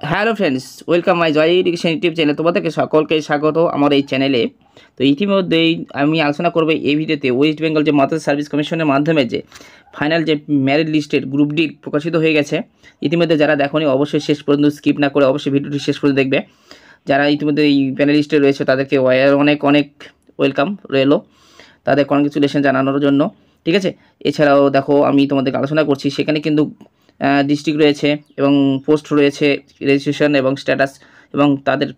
Hello friends, welcome my Joy education YouTube channel. তোমাদেরকে সকলকে স্বাগত আমার এই চ্যানেলে। তো ইতিমধ্যেই আমি আলোচনা করবো এই ভিডিওতে ওয়েস্ট বেঙ্গল যে মাদ্রাসা সার্ভিস কমিশনের মাধ্যমে যে ফাইনাল যে মেরিট লিস্টের গ্রুপ ডি প্রকাশিত হয়ে গেছে। ইতিমধ্যে যারা দেখোনি অবশ্যই শেষ পর্যন্ত স্কিপ না করে অবশ্যই ভিডিওটি শেষ পর্যন্ত দেখবে। যারা ইতিমধ্যে এই প্যানেলিস্টে রয়েছে তাদেরকে অনেক অনেক ওয়েলকাম রইলো, তাদের কনগ্রেচুলেশন জানানোর জন্য। ঠিক আছে, এছাড়াও দেখো আমি তোমাদেরকে আলোচনা করছি, সেখানে কিন্তু ডিস্ট্রিক্ট রয়েছে এবং পোস্ট রয়েছে, রেজিস্ট্রেশন এবং স্ট্যাটাস এবং তাদের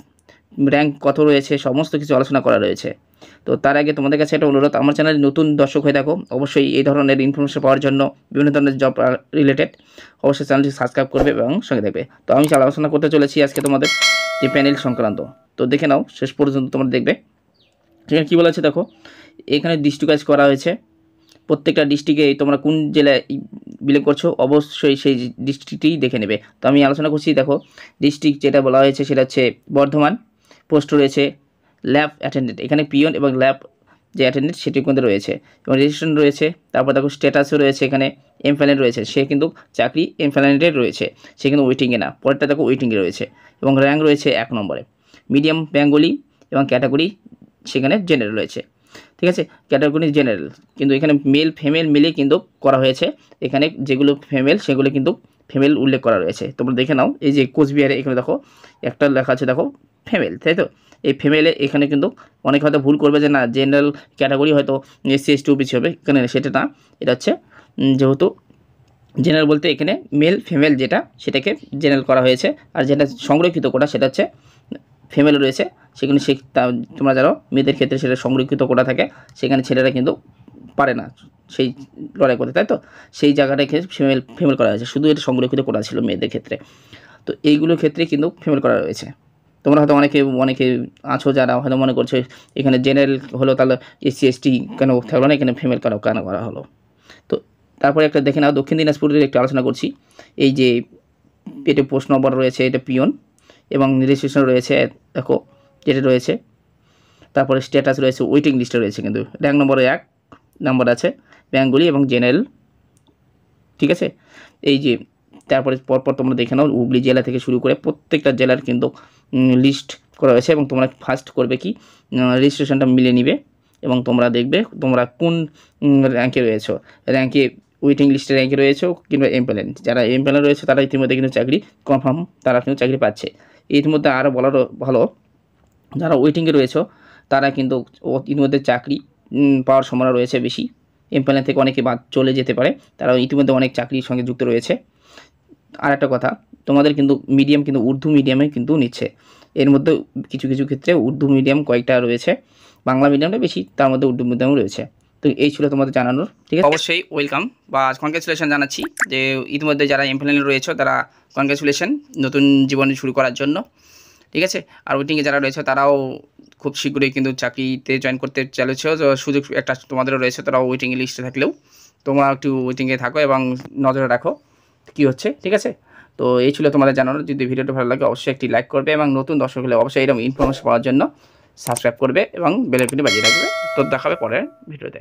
র্যাঙ্ক কত রয়েছে, সমস্ত কিছু আলোচনা করা রয়েছে। তো তার আগে তোমাদের কাছে একটা অনুরোধ, আমার চ্যানেলে নতুন দর্শক হয়ে থাকো অবশ্যই এই ধরনের ইনফরমেশন পাওয়ার জন্য, বিভিন্ন ধরনের জব রিলেটেড অবশ্যই চ্যানেলটি সাবস্ক্রাইব করবে এবং সঙ্গে দেখবে। তো আমি আলোচনা করতে চলেছি আজকে তোমাদের যে প্যানেল সংক্রান্ত। তো দেখে নাও, শেষ পর্যন্ত তোমরা দেখবে। সেখানে কী বলা আছে দেখো, এখানে ডিস্ট্রিক্ট ওয়াইজ করা হয়েছে। প্রত্যেকটা ডিস্ট্রিক্টে তোমরা কোন জেলায় বিলং করছো অবশ্যই সেই ডিস্ট্রিক্টটিই দেখে নেবে। তো আমি আলোচনা করছি, দেখো ডিস্ট্রিক্ট যেটা বলা হয়েছে সেটা হচ্ছে বর্ধমান। পোস্ট রয়েছে ল্যাব অ্যাটেন্ডেন্ট, এখানে পিওন এবং ল্যাব যে অ্যাটেন্ডেন্ট সেটি কিন্তু রয়েছে এবং রেজিস্ট্রেশন রয়েছে। তারপর দেখো স্ট্যাটাসও রয়েছে, এখানে এমপ্যানেল রয়েছে, সে কিন্তু চাকরি এমপ্যানেলের রয়েছে, সে কিন্তু ওয়েটিংয়ে না। পরেরটা দেখো ওয়েটিংয়ে রয়েছে এবং র্যাঙ্ক রয়েছে 1 নম্বরে। মিডিয়াম বেঙ্গলি এবং ক্যাটাগরি সেখানে জেনারেল রয়েছে। ঠিক আছে, ক্যাটাগরি জেনারেল, কিন্তু এখানে মেল ফিমেল মিলে কিন্তু করা হয়েছে। এখানে যেগুলো ফিমেল সেগুলো কিন্তু ফিমেল উল্লেখ করা রয়েছে, তোমরা দেখে নাও। এই যে কোচবিহারে এখানে দেখো একটা লেখা আছে দেখো ফিমেল, তাই তো? এই ফিমেলে এখানে কিন্তু অনেক হয়তো ভুল করবে যে না জেনারেল ক্যাটাগরি হয়তো SC ST OBC হবে, এখানে সেটা না। এটা হচ্ছে যেহেতু জেনারেল বলতে এখানে মেল ফিমেল যেটা সেটাকে জেনারেল করা হয়েছে, আর যেটা সংরক্ষিত কোটা সেটা হচ্ছে ফিমেল রয়েছে। সেখানে তোমরা যারা মেয়েদের ক্ষেত্রে সেটা সংরক্ষিত কোটা থাকে, সেখানে ছেলেরা কিন্তু পারে না সেই লড়াই করতে, তাই তো? সেই জায়গাটাকে ফিমেল করা হয়েছে, শুধু এটা সংরক্ষিত কোটা ছিল মেয়েদের ক্ষেত্রে। তো এইগুলোর ক্ষেত্রে কিন্তু ফিমেল করা রয়েছে। তোমরা হয়তো অনেকে আছো যারা হয়তো মনে করছো এখানে জেনারেল হলো তাহলে SC ST কেন থাকলো না, এখানে ফিমেল কেন করা হলো। তো তারপরে একটা দেখে নাও, দক্ষিণ দিনাজপুরের একটু আলোচনা করছি। এই যে পেটে পোস্ট নম্বর রয়েছে, এটা পিওন এবং রেজিস্ট্রেশন রয়েছে দেখো যেটা রয়েছে। তারপরে স্ট্যাটাস রয়েছে, ওয়েটিং লিস্টে রয়েছে, কিন্তু র্যাঙ্ক নম্বরে 1 নম্বর আছে বেঙ্গলি এবং জেনারেল। ঠিক আছে, এই যে তারপরে পরপর তোমরা দেখে নাও, হুগলি জেলা থেকে শুরু করে প্রত্যেকটা জেলার কিন্তু লিস্ট করা হয়েছে এবং তোমরা ফার্স্ট করবে কি রেজিস্ট্রেশনটা মিলে নিবে এবং তোমরা দেখবে তোমরা কোন র্যাঙ্কে রয়েছো। র্যাঙ্কে ওয়েটিং লিস্টে র্যাঙ্কে রয়েছে কিংবা এমপ্যানেল, যারা এমপ্যানেল রয়েছে তারা ইতিমধ্যে কিন্তু চাকরি কনফার্ম, তারা কিন্তু চাকরি পাচ্ছে। ইতিমধ্যে আরও বলার ভালো, যারা ওয়েটিংয়ে রয়েছে তারা কিন্তু ইতিমধ্যে চাকরি পাওয়ার সম্ভাবনা রয়েছে বেশি। এমপ্যানেল থেকে অনেকে বাদ চলে যেতে পারে, তারা ইতিমধ্যে অনেক চাকরির সঙ্গে যুক্ত রয়েছে। আর একটা কথা, তোমাদের কিন্তু মিডিয়াম কিন্তু উর্দু মিডিয়ামে কিন্তু নিচ্ছে। এর মধ্যে কিছু কিছু ক্ষেত্রে উর্দু মিডিয়াম কয়েকটা রয়েছে, বাংলা মিডিয়ামটা বেশি, তার মধ্যে উর্দু মিডিয়ামও রয়েছে। তো এই ছিল তোমাদের জানানোর। ঠিক আছে, অবশ্যই ওয়েলকাম বা কনগ্রেচুলেশন জানাচ্ছি যে ইতিমধ্যে যারা এমপ্যানেলে রয়েছে তারা কনগ্রেচুলেশন নতুন জীবন শুরু করার জন্য। ঠিক আছে, আর ওয়েটিংয়ে যারা রয়েছে তারাও খুব শীঘ্রই কিন্তু চাকরিতে জয়েন করতে চলেছে, সুযোগ একটা তোমাদেরও রয়েছে। তারাও ওয়েটিং লিস্টে থাকলেও তোমরা একটু ওয়েটিংয়ে থাকো এবং নজরে রাখো কী হচ্ছে। ঠিক আছে, তো এই ছিল তোমাদের জানানো। যদি ভিডিওটা ভালো লাগে অবশ্যই একটি লাইক করবে এবং নতুন দর্শক হলে অবশ্যই এরকম ইনফরমেশন পাওয়ার জন্য সাবস্ক্রাইব করবে এবং বেল আইকনটি বাজিয়ে রাখবে। তো দেখাবে পরের ভিডিওতে।